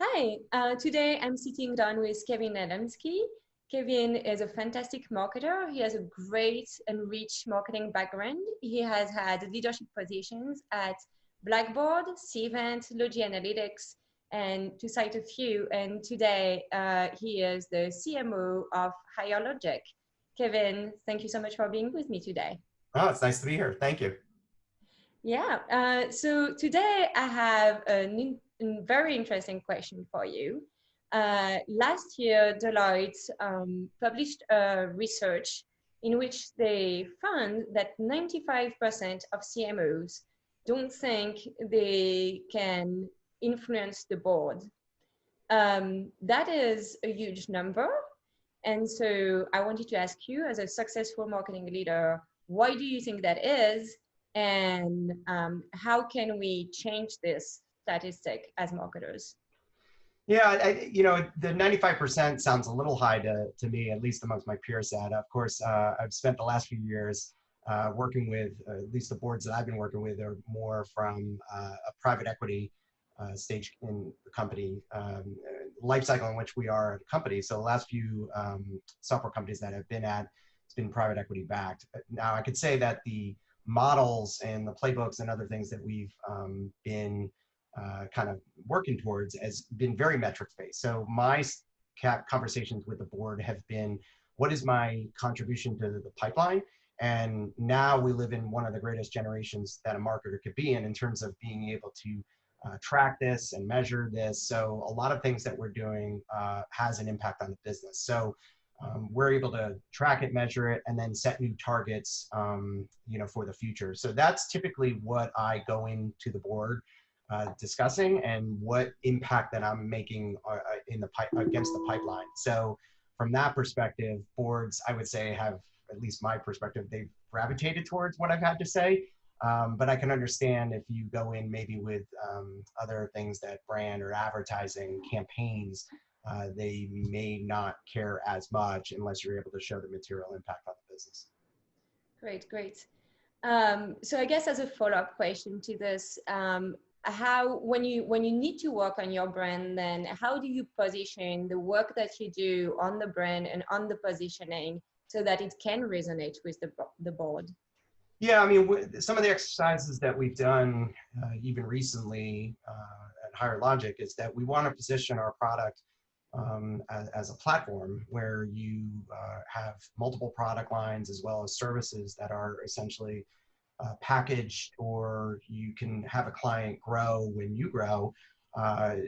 Hi, today I'm sitting down with Kevin Alansky. Kevin is a fantastic marketer. He has a great and rich marketing background. He has had leadership positions at Blackboard, Cvent, Logi Analytics, and to cite a few. And today he is the CMO of Higher Logic. Kevin, thank you so much for being with me today. Oh, it's nice to be here. Thank you. Yeah, so today I have a very interesting question for you. Last year, Deloitte published a research in which they found that 95% of CMOs don't think they can influence the board. That is a huge number. And so I wanted to ask you, as a successful marketing leader, why do you think that is? And how can we change this statistic as marketers? Yeah, the 95% sounds a little high to me, at least amongst my peer set. Of course, I've spent the last few years working with, at least the boards that I've been working with are more from a private equity stage in the company, life cycle in which we are a company. So the last few software companies that I've been at, it's been private equity backed. Now I could say that the models and the playbooks and other things that we've been kind of working towards has been very metrics based. So my conversations with the board have been, what is my contribution to the pipeline? And now we live in one of the greatest generations that a marketer could be in terms of being able to track this and measure this. So a lot of things that we're doing has an impact on the business. So we're able to track it, measure it, and then set new targets, for the future. So that's typically what I go into the board discussing, and what impact that I'm making in the against the pipeline. So from that perspective, boards, I would say, have, at least my perspective, they've gravitated towards what I've had to say. But I can understand if you go in maybe with other things that brand or advertising campaigns, they may not care as much unless you're able to show the material impact on the business. Great, great. So I guess as a follow-up question to this, how when you need to work on your brand, then how do you position the work that you do on the brand and on the positioning so that it can resonate with the board? Yeah, I mean, some of the exercises that we've done even recently at Higher Logic is that we want to position our product as a platform where you have multiple product lines as well as services that are essentially packaged, or you can have a client grow when you grow, and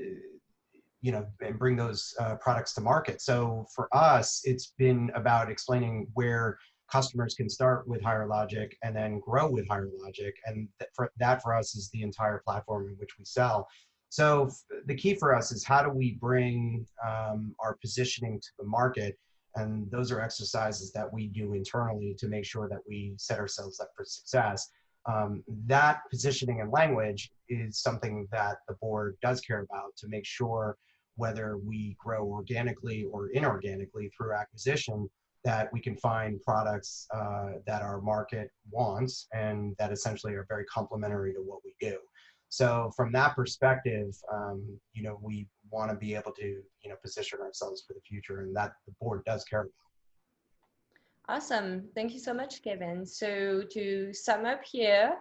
bring those products to market. So for us, it's been about explaining where customers can start with Higher Logic and then grow with Higher Logic. And that for us is the entire platform in which we sell. So the key for us is, how do we bring our positioning to the market? And those are exercises that we do internally to make sure that we set ourselves up for success. That positioning and language is something that the board does care about, to make sure whether we grow organically or inorganically through acquisition, that we can find products that our market wants and that essentially are very complementary to what we do. So from that perspective, we want to be able to, position ourselves for the future, and that the board does care about. Awesome. Thank you so much, Kevin. So to sum up here,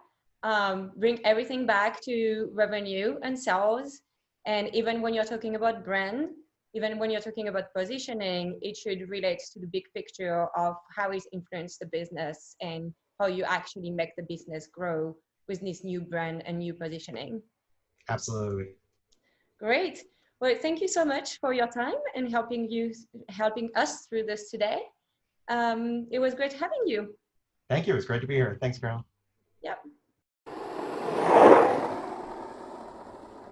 bring everything back to revenue and sales. And even when you're talking about brand, even when you're talking about positioning, it should relate to the big picture of how it influences the business and how you actually make the business grow with this new brand and new positioning. Absolutely. Great. Well, thank you so much for your time and helping us through this today. It was great having you. Thank you. It's great to be here. Thanks, Carol. Yep.